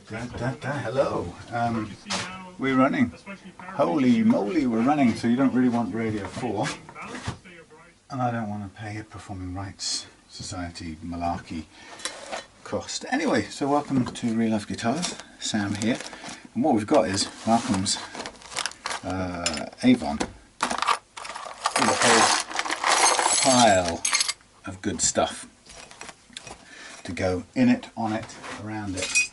Hello. We're running. Holy moly, we're running, so you don't really want Radio 4. And I don't want to pay a Performing Rights Society malarkey cost. Anyway, so welcome to Real Life Guitars. Sam here. And what we've got is Malcolm's Avon. With a whole pile of good stuff to go in it, on it, around it,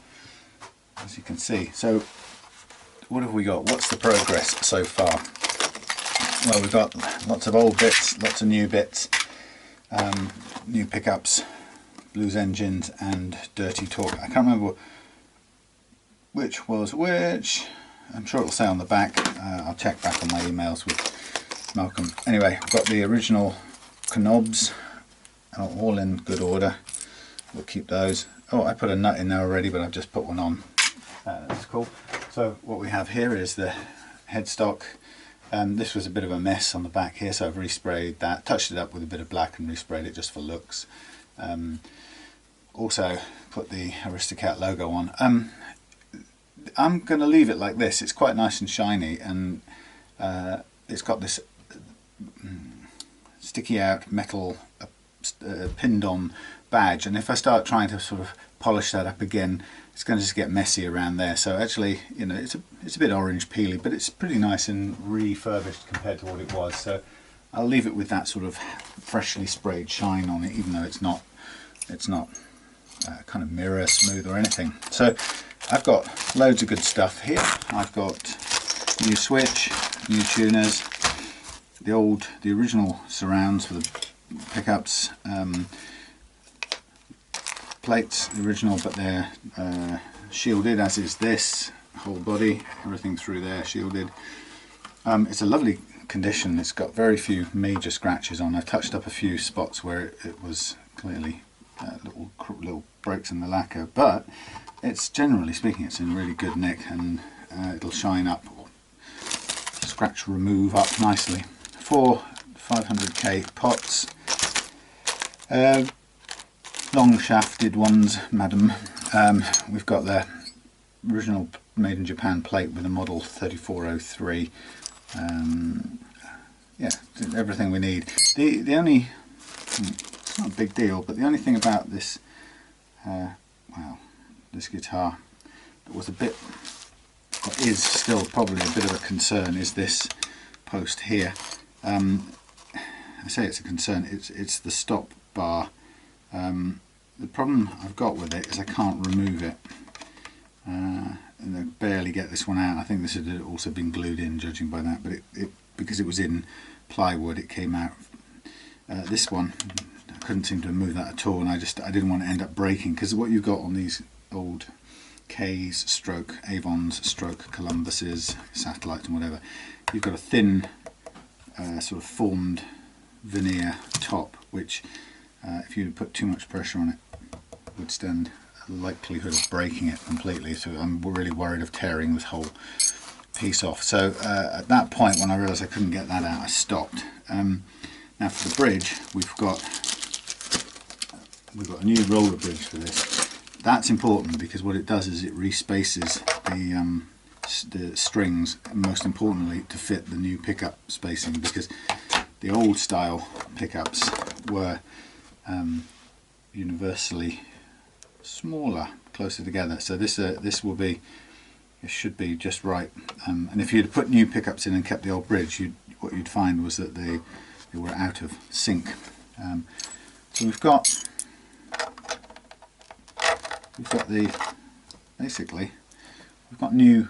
as you can see. So what have we got? What's the progress so far? Well, we've got lots of old bits, lots of new bits, new pickups, blues engines and dirty torque. I can't remember which was which. I'm sure it'll say on the back. I'll check back on my emails with Malcolm. Anyway, I've got the original knobs all in good order. We'll keep those. Oh, I put a nut in there already, but I've just put one on. That's cool. So what we have here is the headstock. This was a bit of a mess on the back here, so I've resprayed that, touched it up with a bit of black and resprayed it just for looks. Also put the AristoCat logo on. I'm going to leave it like this. It's quite nice and shiny, and it's got this sticky out metal pinned on badge, and if I start trying to sort of polish that up again, it's going to just get messy around there. So actually, you know, it's a bit orange peely, but it's pretty nice and refurbished compared to what it was. So I'll leave it with that sort of freshly sprayed shine on it, even though it's not kind of mirror smooth or anything. So I've got loads of good stuff here. I've got new switch, new tuners, the original surrounds for the pickups, plates, the original, but they're shielded, as is this whole body, everything through there shielded. It's a lovely condition. It's got very few major scratches on. I've touched up a few spots where it was clearly little breaks in the lacquer, but it's, generally speaking, it's in really good nick, and it'll shine up or scratch remove up nicely. 4 500k pots, long shafted ones, madam. We've got the original made in Japan plate with a model 3403. Yeah, everything we need. The only, it's not a big deal, but the only thing about this well, this guitar that was a bit, that is still probably a bit of a concern, is this post here. I say it's a concern, it's the stop bar. The problem I've got with it is I can't remove it, and I barely get this one out. I think this had also been glued in, judging by that, but because it was in plywood, it came out. This one, I couldn't seem to move that at all, and I didn't want to end up breaking, because what you've got on these old K's stroke Avons stroke Columbuses, Satellites and whatever, you've got a thin sort of formed veneer top, which if you put too much pressure on it would stand a likelihood of breaking it completely. So I'm really worried of tearing this whole piece off. So at that point, when I realised I couldn't get that out, I stopped. Now for the bridge, we've got a new roller bridge for this. That's important because what it does is it respaces the strings, most importantly to fit the new pickup spacing, because the old style pickups were universally smaller, closer together. So this will be, it should be just right. And if you'd put new pickups in and kept the old bridge, what you'd find was that they were out of sync. So we've got basically we've got new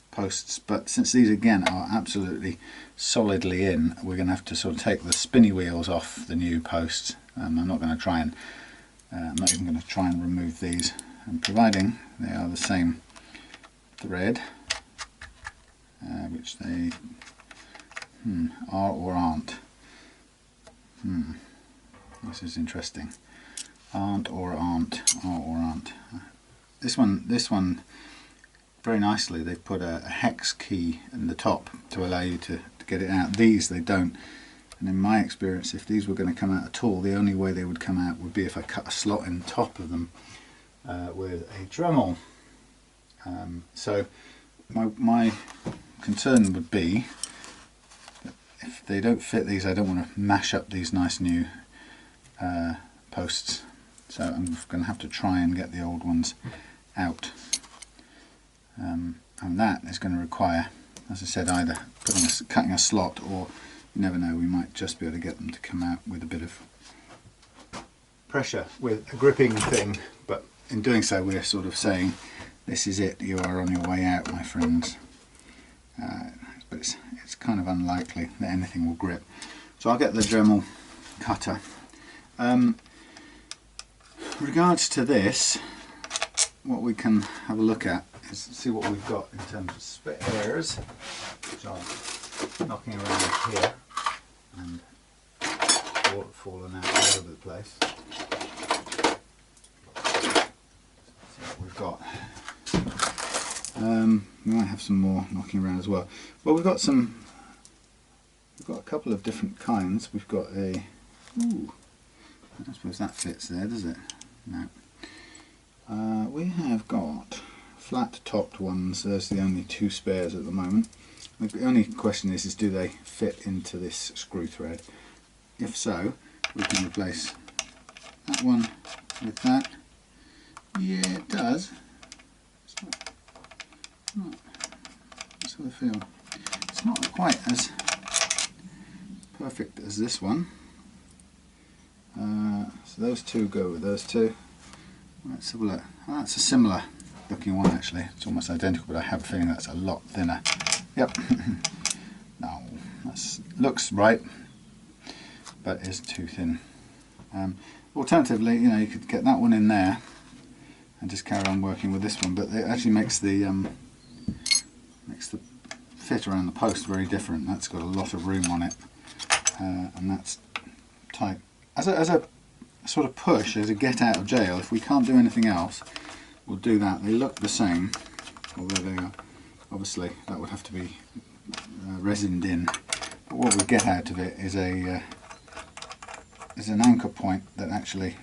posts, but since these again are absolutely solidly in, we're going to have to sort of take the spinny wheels off the new posts. I'm not going to try and I'm not even going to try and remove these, and providing they are the same thread, which they are or aren't. This is interesting. Aren't or aren't, are or aren't. This one very nicely, they've put a hex key in the top to allow you to get it out. These they don't, and in my experience, if these were going to come out at all, the only way they would come out would be if I cut a slot in the top of them. with a Dremel. So my concern would be that if they don't fit these, I don't want to mash up these nice new posts. So I'm going to have to try and get the old ones out. And that is going to require, as I said, either cutting a slot, or you never know, we might just be able to get them to come out with a bit of pressure with a gripping thing. But in doing so, we're sort of saying, this is it, you are on your way out, my friends. But it's kind of unlikely that anything will grip. So I'll get the Dremel cutter. Regards to this, what we can have a look at is see what we've got in terms of spares, which are knocking around here and falling out all over the place. See what we've got. We might have some more knocking around as well. Well, we've got a couple of different kinds. We've got a, ooh, I don't suppose that fits there, does it? No. We have got flat topped ones. There's the only two spares at the moment. The only question is do they fit into this screw thread? If so, we can replace that one with that. Yeah, it does. That's how I feel. It's not quite as perfect as this one. So those two go with those two. Let's have a look. Oh, that's a similar looking one actually. It's almost identical, but I have a feeling that's a lot thinner. Yep. No, that looks right, but is too thin. Alternatively, you know, you could get that one in there and just carry on working with this one, but it actually makes the fit around the post very different. That's got a lot of room on it, and that's tight. As a sort of push, as a get out of jail, if we can't do anything else, we'll do that. They look the same, although they are, obviously that would have to be resined in. But what we get out of it is an anchor point that actually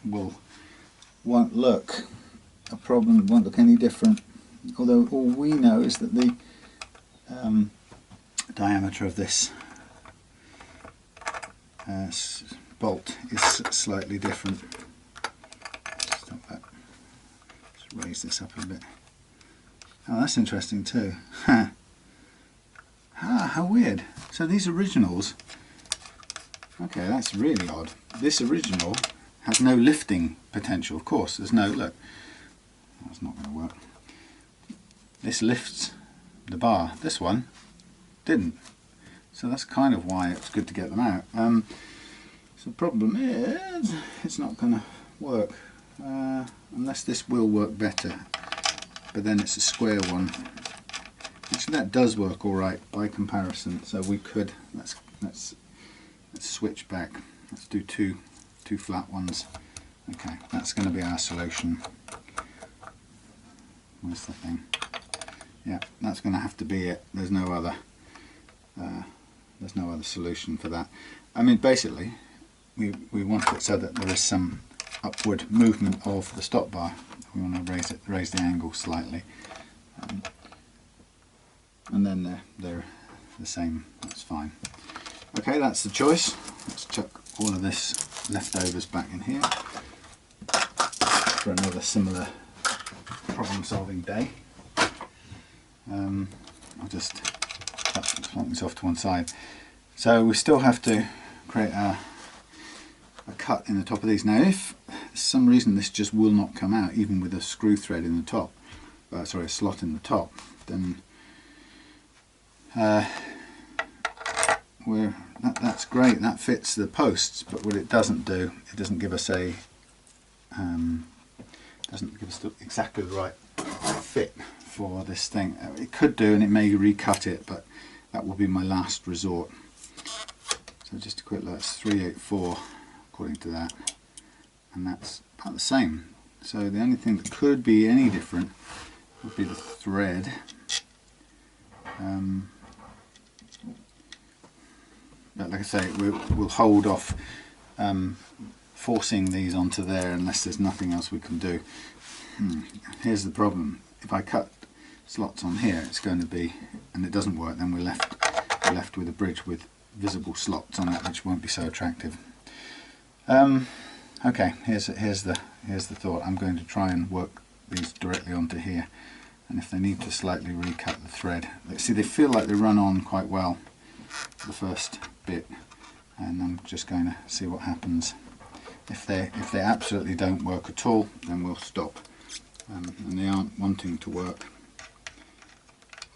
won't look a problem, won't look any different. Although all we know is that the diameter of this bolt is slightly different. Stop that. Let's raise this up a bit. Oh, that's interesting too. Ah, how weird. So these originals, okay, that's really odd. This original has no lifting potential, of course. There's no, look, that's not going to work. This lifts the bar. This one didn't. So that's kind of why it's good to get them out. So the problem is it's not going to work unless this will work better. But then it's a square one. Actually, that does work all right by comparison. So we could let's switch back. Let's do two flat ones. Okay, that's going to be our solution. Where's the thing? Yeah, that's going to have to be it. There's no other solution for that. I mean, basically, we want it so that there is some upward movement of the stop bar. We want to raise the angle slightly, and then they're the same. That's fine. Okay, that's the choice. Let's chuck all of this leftovers back in here for another similar problem-solving day. I'll just plonk this off to one side. So we still have to create a cut in the top of these. Now if for some reason this just will not come out, even with a screw thread in the top, sorry, a slot in the top, then that's great, that fits the posts, but what it doesn't do, it doesn't give us exactly the right fit for this thing. It could do, and it may recut it, but that will be my last resort. So just a quick look, it's 384 according to that, and that's about the same. So the only thing that could be any different would be the thread. But like I say, we'll hold off forcing these onto there unless there's nothing else we can do. Here's the problem. If I cut slots on here, it's going to be, and it doesn't work, then we're left with a bridge with visible slots on it, which won't be so attractive. Okay, here's the thought. I'm going to try and work these directly onto here, and if they need to slightly recut the thread, see, they feel like they run on quite well the first bit, and I'm just going to see what happens. If they absolutely don't work at all, then we'll stop. And they aren't wanting to work,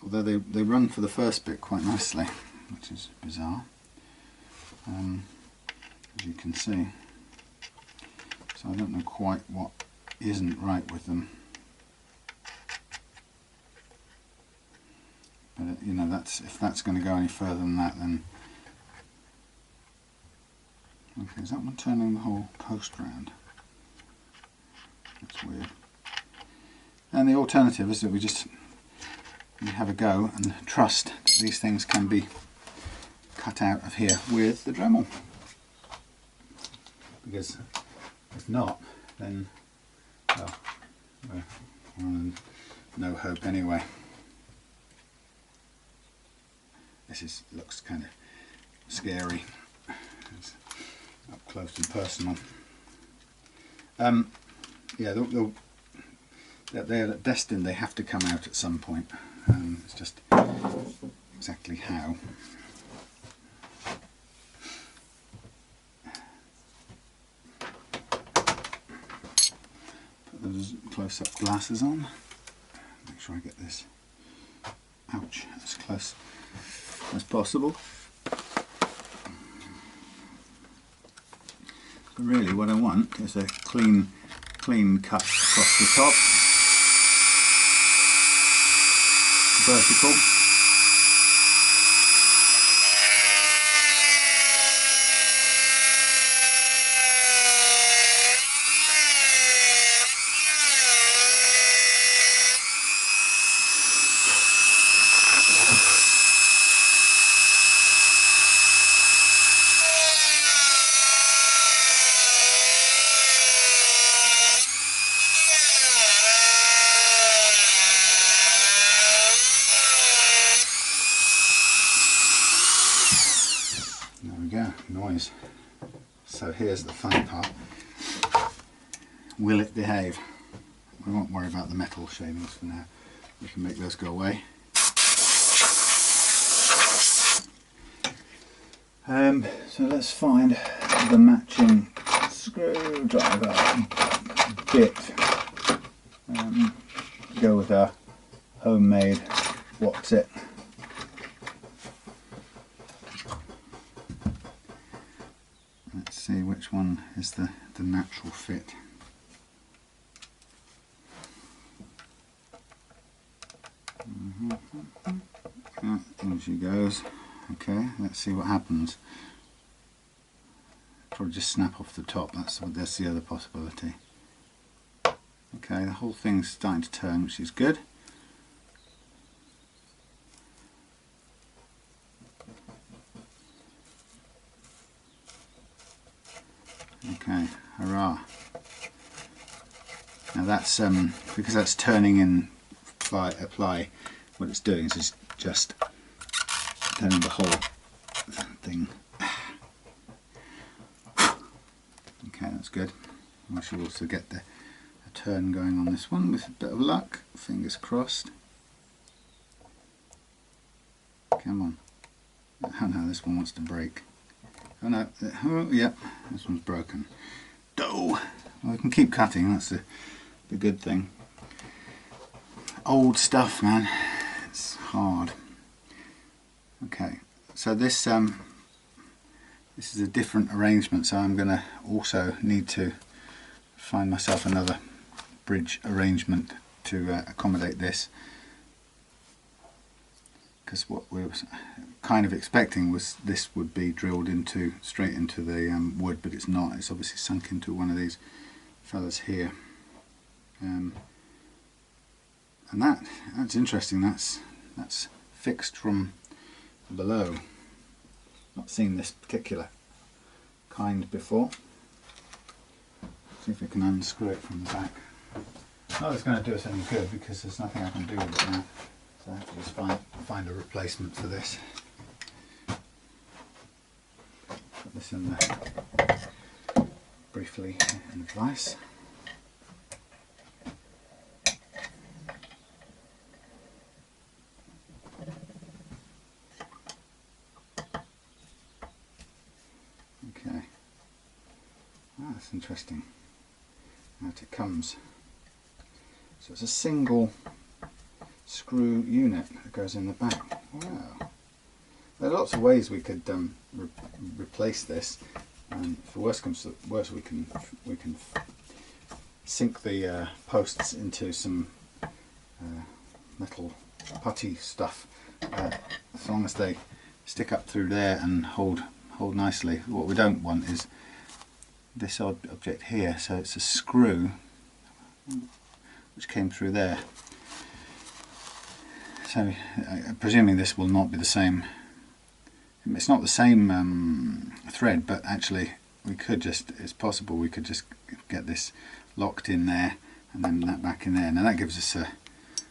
although they run for the first bit quite nicely, which is bizarre, as you can see. So I don't know quite what isn't right with them, but you know, if that's going to go any further than that, then okay. Is that one turning the whole post round? That's weird. And the alternative is that we have a go and trust that these things can be cut out of here with the Dremel. Because if not, then, well, we're on no hope anyway. This looks kind of scary. It's up close and personal. Yeah, they're destined, they have to come out at some point. It's just exactly how. Put those close-up glasses on. Make sure I get this, ouch, as close as possible. So really what I want is a clean cut across the top, vertical. Noise. So here's the fun part. Will it behave? We won't worry about the metal shavings for now. We can make those go away. So let's find the matching screwdriver bit. Go with our homemade what's it. Let's see which one is the natural fit. In she goes. Okay, let's see what happens. Probably just snap off the top, that's the other possibility. Okay, the whole thing's starting to turn, which is good. Okay, hurrah. Now that's because that's turning in apply, what it's doing is just turning the whole thing. Okay, that's good. I should also get a turn going on this one with a bit of luck, fingers crossed. Come on. Oh no, this one wants to break. Oh no, oh, yep, this one's broken. Well, we can keep cutting, that's the good thing. Old stuff, man, it's hard. Okay, so this is a different arrangement, so I'm going to also need to find myself another bridge arrangement to accommodate this. Because what we were kind of expecting was this would be drilled straight into the wood, but it's not. It's obviously sunk into one of these fellas here, and that's interesting. That's fixed from below. Not seen this particular kind before. See if we can unscrew it from the back. Not that it's going to do us any good because there's nothing I can do with it now. So I have to just find a replacement for this. Put this in there briefly in the vise. Okay. Ah, that's interesting. Out it comes. So it's a single screw unit that goes in the back. Wow. There are lots of ways we could replace this. If the worst comes to worst, we can sink the posts into some metal putty stuff. As long as they stick up through there and hold nicely. What we don't want is this odd object here. So it's a screw which came through there. So presuming this will not be the same. It's not the same thread, but actually we could just, it's possible we could just get this locked in there and then that back in there. Now that gives us a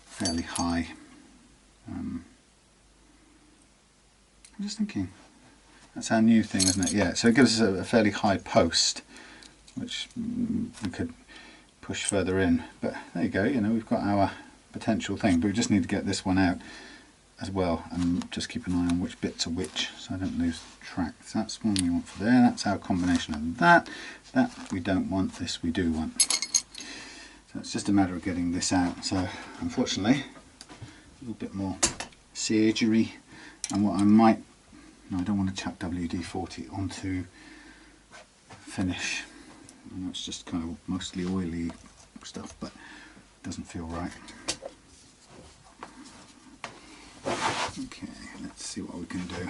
fairly high, I'm just thinking, that's our new thing, isn't it? Yeah, so it gives us a fairly high post, which we could push further in. But there you go, you know, we've got our potential thing, but we just need to get this one out as well and just keep an eye on which bits are which so I don't lose track. So that's one we want for there. That's our combination of that we don't want, this we do want. So it's just a matter of getting this out. So unfortunately a little bit more surgery, and what I might, no, I don't want to chuck WD-40 onto finish. I know it's just kind of mostly oily stuff, but it doesn't feel right. Okay, let's see what we can do.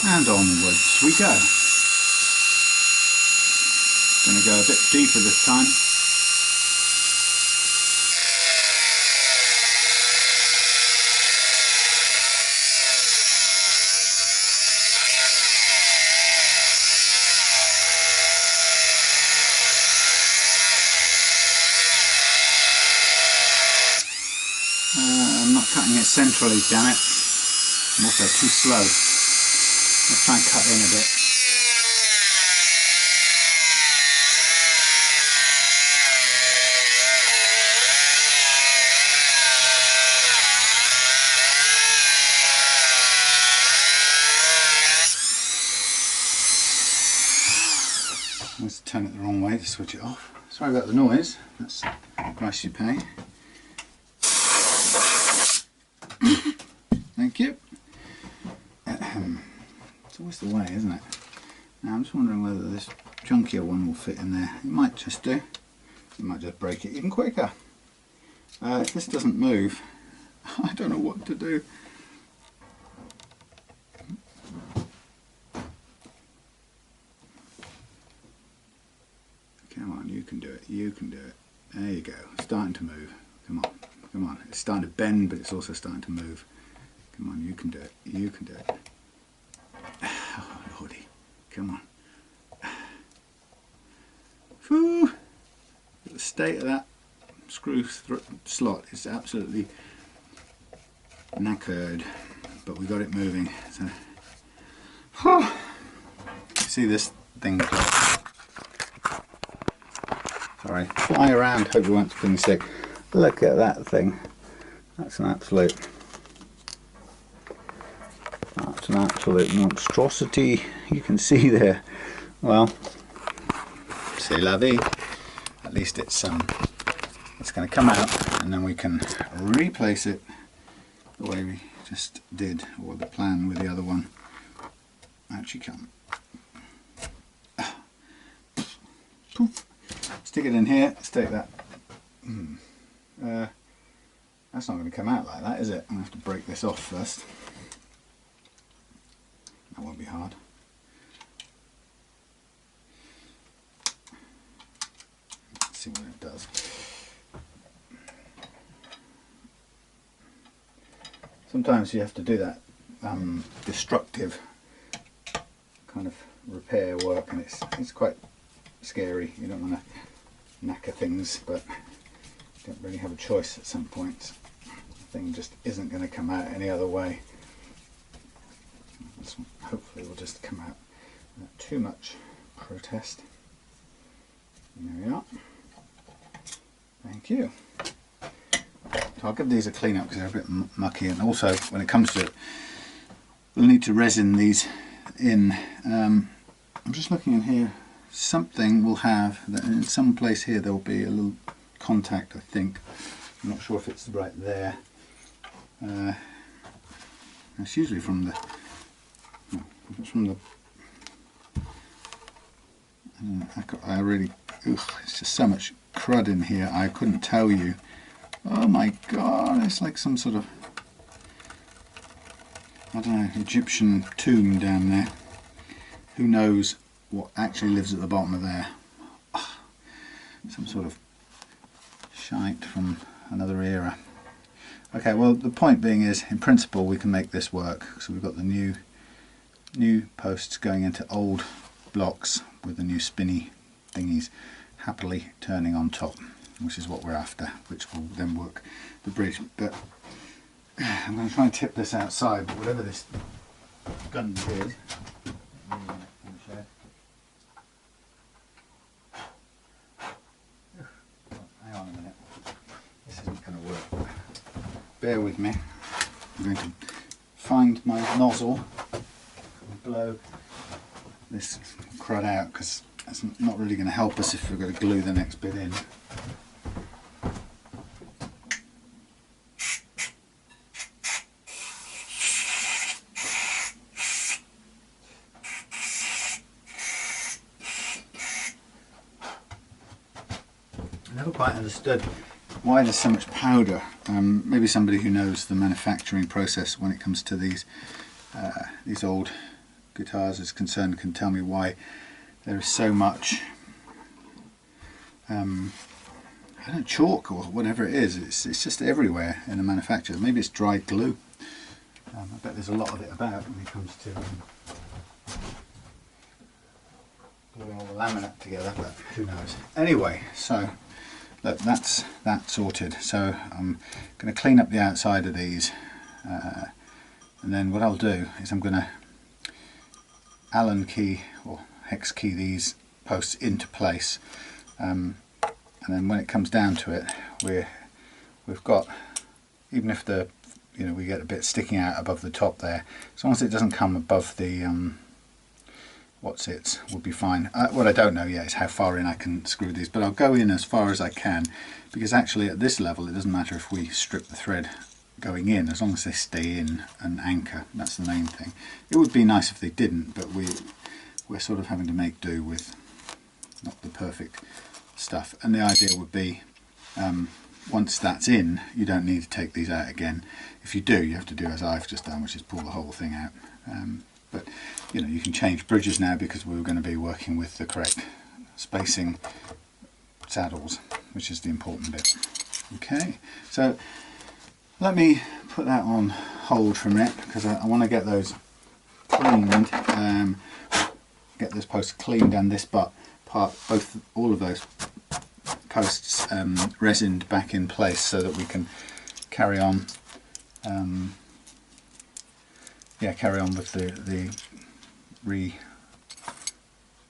And onwards we go. Going to go a bit deeper this time. I'm not cutting it centrally, damn it. I'm also too slow. Let's try and cut in a bit. I must turn it the wrong way to switch it off. Sorry about the noise, that's the price you pay. Thank you. It's always the way, isn't it? Now I'm just wondering whether this chunkier one will fit in there. It might just do. It might just break it even quicker. If this doesn't move, I don't know what to do. Come on, you can do it. You can do it. There you go. It's starting to move. Come on. Come on. It's starting to bend, but it's also starting to move. Come on, you can do it. You can do it. Oh, Lordy. Come on. Whew. The state of that screw slot is absolutely knackered, but we got it moving. So, whew. See this thing? Sorry, fly around. Hope you weren't feeling sick. Look at that thing. That's an absolute monstrosity. You can see there. Well, c'est la vie. At least it's going to come out, and then we can replace it the way we just did, or the plan with the other one. Actually, come. Poof. Stick it in here. Let's take that. That's not going to come out like that, is it? I'm going to have to break this off first. That won't be hard. Let's see what it does. Sometimes you have to do that destructive kind of repair work, and it's quite scary. You don't want to knacker things, but you don't really have a choice at some points. The thing just isn't going to come out any other way. This one hopefully will just come out without too much protest. And there we are. Thank you. So I'll give these a clean up because they're a bit mucky, and also when it comes to it, we'll need to resin these in. I'm just looking in here. Something will have that in some place here. There will be a little contact, I think. I'm not sure if it's right there. It's usually from the. No, if it's from the. I really. Ugh, it's just so much crud in here. I couldn't tell you. Oh my god! It's like some sort of. I don't know, Egyptian tomb down there. Who knows what actually lives at the bottom of there? Oh, some sort of shite from another era. Okay, well the point being is, in principle we can make this work. So we've got the new posts going into old blocks with the new spinny thingies happily turning on top, which is what we're after, which will then work the bridge. But I'm going to try and tip this outside, but whatever this gun is, hang on a minute, this isn't going to work. Bear with me. I'm going to find my nozzle and blow this crud out, because that's not really going to help us if we're going to glue the next bit in. I never quite understood why there's so much powder. Maybe somebody who knows the manufacturing process when it comes to these old guitars is concerned can tell me why there is so much I don't know, chalk or whatever it is. It's just everywhere in the manufacture. Maybe it's dried glue. I bet there's a lot of it about when it comes to gluing all the laminate together, but who knows. Anyway, so look, that's that sorted. So I'm going to clean up the outside of these, and then what I'll do is I'm going to Allen key or hex key these posts into place, and then when it comes down to it, we've got, even if the we get a bit sticking out above the top there, as long as it doesn't come above the we'll be fine. What I don't know yet is how far in I can screw these, but I'll go in as far as I can, because actually at this level it doesn't matter if we strip the thread going in, as long as they stay in and anchor. That's the main thing. It would be nice if they didn't, but we're sort of having to make do with not the perfect stuff, and the idea would be once that's in, you don't need to take these out again. If you do, you have to do as I've just done, which is pull the whole thing out. But you can change bridges now, because we're going to be working with the correct spacing saddles, which is the important bit. Okay, so let me put that on hold for a minute, because I want to get those cleaned, get this post cleaned and this part, all of those posts resined back in place, so that we can carry on. Carry on with the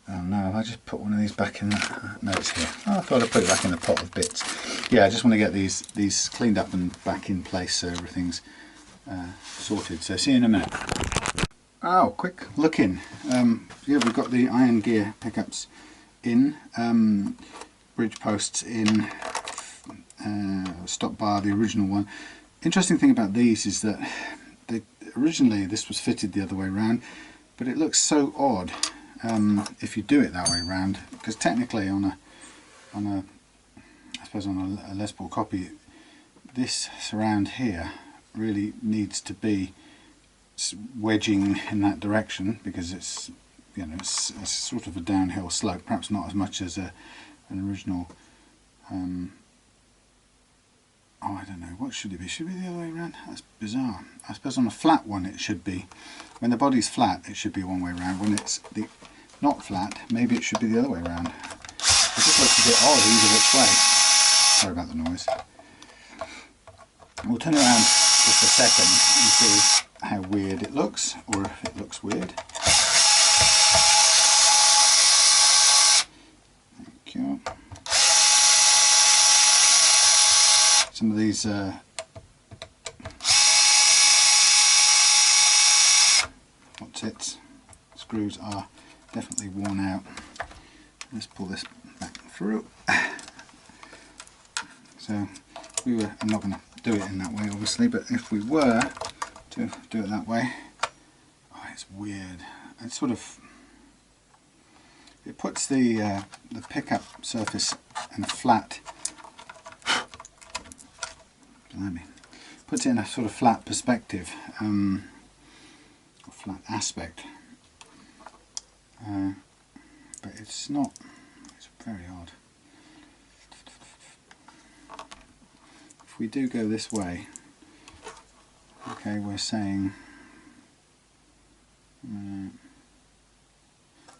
oh no, I just put one of these back in no, it's here. Oh, I thought I put it back in the pot of bits. Yeah, I just want to get these cleaned up and back in place so everything's sorted. So see you in a minute. Oh, quick look in. Yeah, we've got the iron gear pickups in, bridge posts in, stop bar, the original one. Interesting thing about these is that originally this was fitted the other way around, but it looks so odd if you do it that way around, because technically on a I suppose on a Les Paul copy, this surround here really needs to be wedging in that direction because it's, you know, it's sort of a downhill slope, perhaps not as much as an original. Oh, I don't know, what should it be? Should it be the other way around? That's bizarre. I suppose on a flat one it should be. When the body's flat it should be one way around. When it's not flat, maybe it should be the other way around. It just looks a bit odd either which way. Sorry about the noise. We'll turn it around just a second and see how weird it looks, or if it looks weird. Thank you. Some of these screws are definitely worn out. Let's pull this back through. So I'm not going to do it in that way obviously, but if we were to do it that way, oh, it's weird. It's sort of, it puts the pickup surface in a flat, puts it in a sort of flat perspective, or flat aspect, but it's not, it's very odd. If we do go this way, okay, we're saying,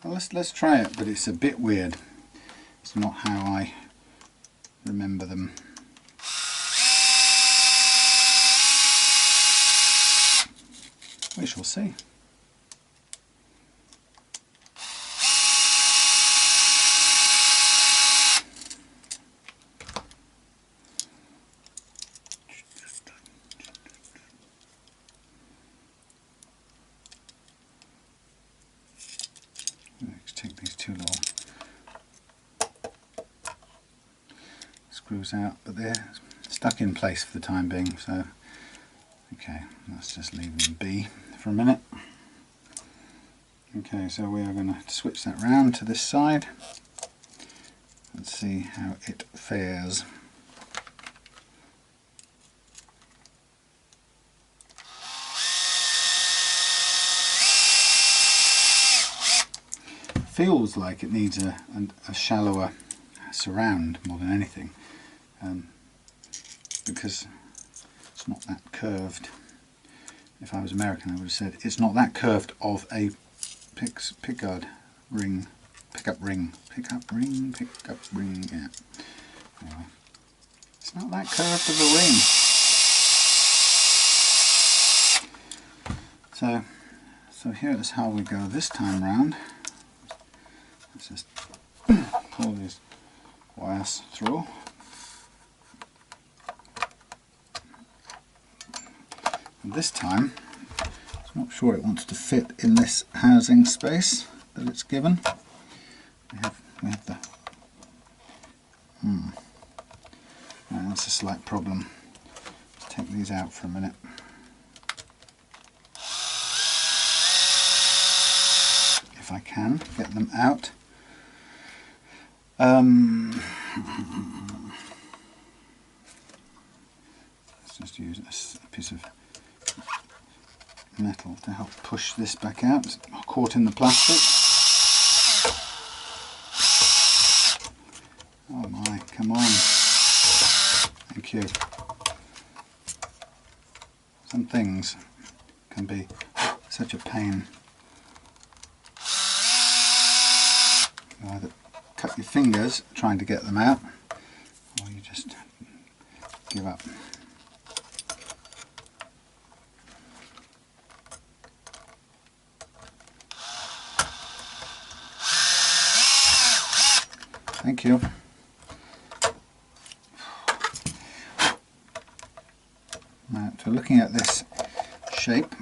well, let's try it, but it's a bit weird. It's not how I remember them. We shall see. Let's take these two little screws out, but they're stuck in place for the time being, so okay, let's just leave them be for a minute. Okay, so we are going to switch that round to this side. Let's see how it fares. Feels like it needs a shallower surround more than anything, because it's not that curved. If I was American I would have said it's not that curved of a pickup ring, yeah. Anyway, it's not that curved of a ring. So here is how we go this time round. Let's just pull these wires through. And this time, I'm not sure it wants to fit in this housing space that it's given. We have the. Right, that's a slight problem. Let's take these out for a minute. If I can get them out. Let's just use a piece of metal to help push this back out. It's caught in the plastic. Oh my, come on. Thank you. Some things can be such a pain. You either cut your fingers trying to get them out, or you just give up. Thank you. Now, so looking at this shape,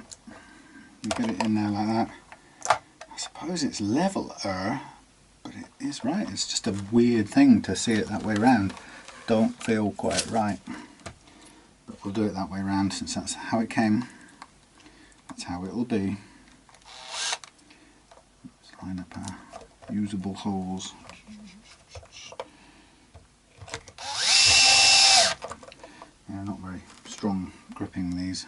you get it in there like that. I suppose it's leveler, but it is right. It's just a weird thing to see it that way round. Don't feel quite right. But we'll do it that way round since that's how it came. That's how it will be. Let's line up our usable holes. Yeah, not very strong gripping these.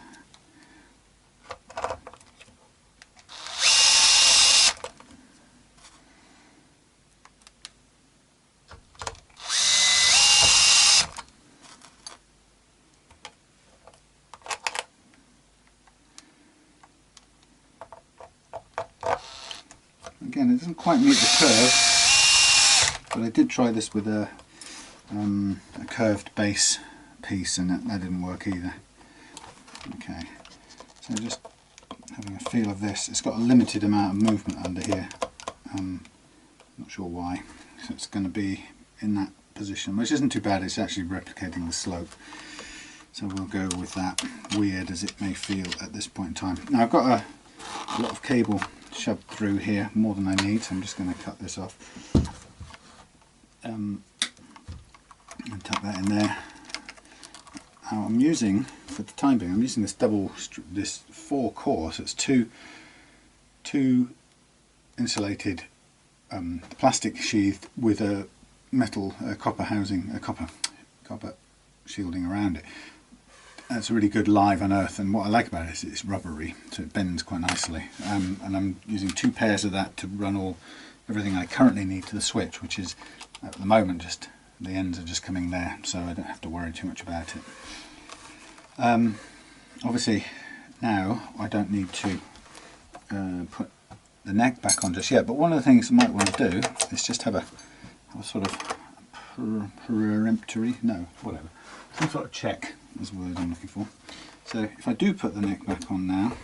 doesn't quite meet the curve, but I did try this with a curved base piece, and that didn't work either. Okay, so just having a feel of this. It's got a limited amount of movement under here. Not sure why. So it's going to be in that position, which isn't too bad. It's actually replicating the slope. So we'll go with that, weird as it may feel at this point in time. Now I've got a lot of cable shoved through here, more than I need, so I'm just going to cut this off. And tuck that in there. Now I'm using, for the time being, I'm using this 4 core, so it's two insulated plastic sheath with a metal copper housing, copper shielding around it. It's a really good live on earth, and what I like about it is it's rubbery, so it bends quite nicely. And I'm using 2 pairs of that to run everything I currently need to the switch, which is at the moment just the ends are just coming there, so I don't have to worry too much about it. Obviously now I don't need to put the neck back on just yet, but one of the things I might want to do is just have a sort of peremptory, no, whatever, some sort of check is the word I'm looking for. So if I do put the neck back on now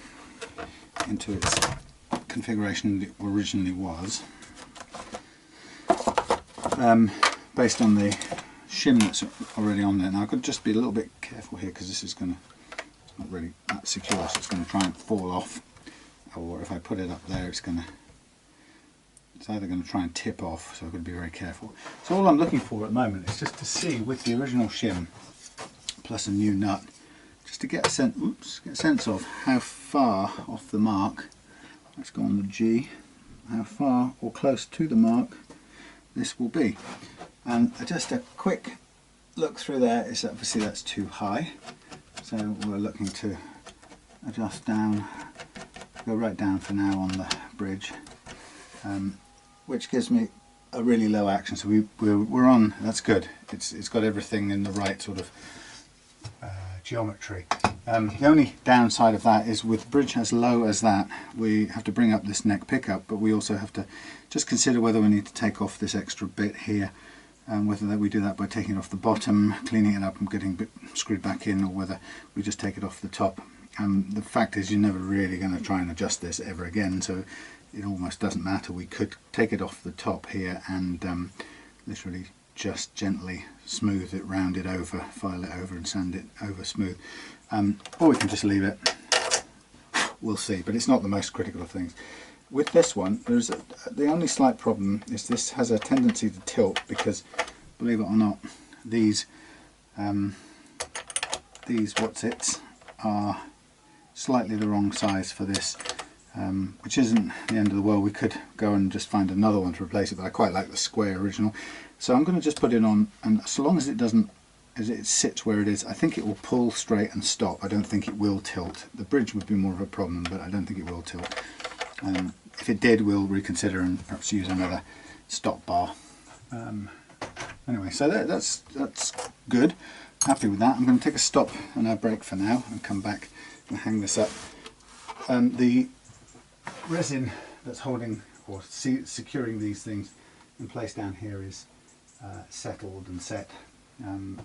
into its configuration it originally was, based on the shim that's already on there. Now I could just be a little bit careful here because this is going to, it's not really that secure, so it's going to try and fall off, or if I put it up there it's either going to try and tip off, so I've got to be very careful. So all I'm looking for at the moment is just to see with the original shim plus a new nut, just to get a sense of how far off the mark, let's go on the G, how far or close to the mark this will be. And just a quick look through there is that obviously that's too high, so we're looking to adjust down, go right down for now on the bridge, which gives me a really low action. So we're on, that's good, it's got everything in the right sort of geometry. The only downside of that is with bridge as low as that, we have to bring up this neck pickup, but we also have to just consider whether we need to take off this extra bit here, whether we do that by taking it off the bottom, cleaning it up and getting a bit screwed back in, or whether we just take it off the top. The fact is you're never really going to try and adjust this ever again, so it almost doesn't matter. We could take it off the top here and literally just gently smooth it, round it over, file it over and sand it over smooth, or we can just leave it. We'll see, but it's not the most critical of things. With this one, the only slight problem is this has a tendency to tilt because, believe it or not, these what's-its are slightly the wrong size for this, which isn't the end of the world. We could go and just find another one to replace it, but I quite like the square original. So I'm going to just put it on, and so long as it sits where it is, I think it will pull straight and stop. I don't think it will tilt. The bridge would be more of a problem, but I don't think it will tilt. If it did, we'll reconsider and perhaps use another stop bar. Anyway, so that's good. Happy with that. I'm going to take a stop and a break for now and come back and hang this up. The resin that's holding or securing these things in place down here is settled and set,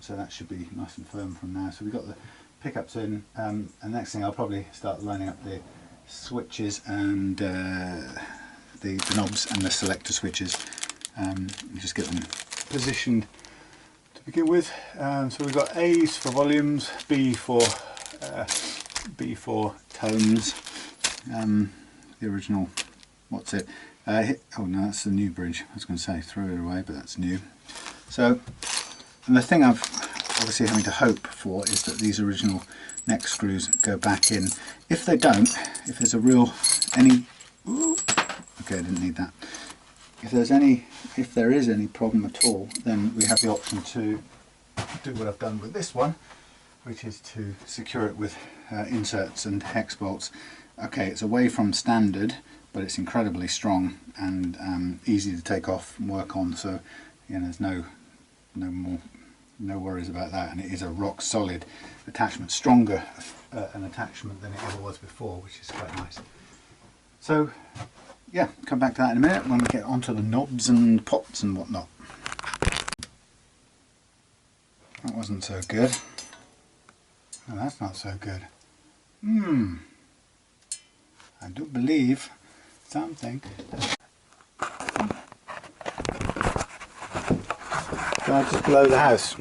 so that should be nice and firm from now. So we've got the pickups in, and next thing I'll probably start lining up the switches and the knobs and the selector switches, and just get them positioned to begin with. So we've got A's for volumes, B for tones, the original what's it, oh no, that's the new bridge. I was going to say throw it away, but that's new. So, and the thing I've obviously having to hope for is that these original neck screws go back in. If they don't, if there's okay, I didn't need that. If there is any problem at all, then we have the option to do what I've done with this one, which is to secure it with inserts and hex bolts. Okay, it's away from standard, but it's incredibly strong and easy to take off and work on, so you know, there's no worries about that, and it is a rock solid attachment, stronger an attachment than it ever was before, which is quite nice. So yeah, come back to that in a minute when we get onto the knobs and pots and whatnot. That wasn't so good. Oh, that's not so good. I do believe something. God, just blow the house.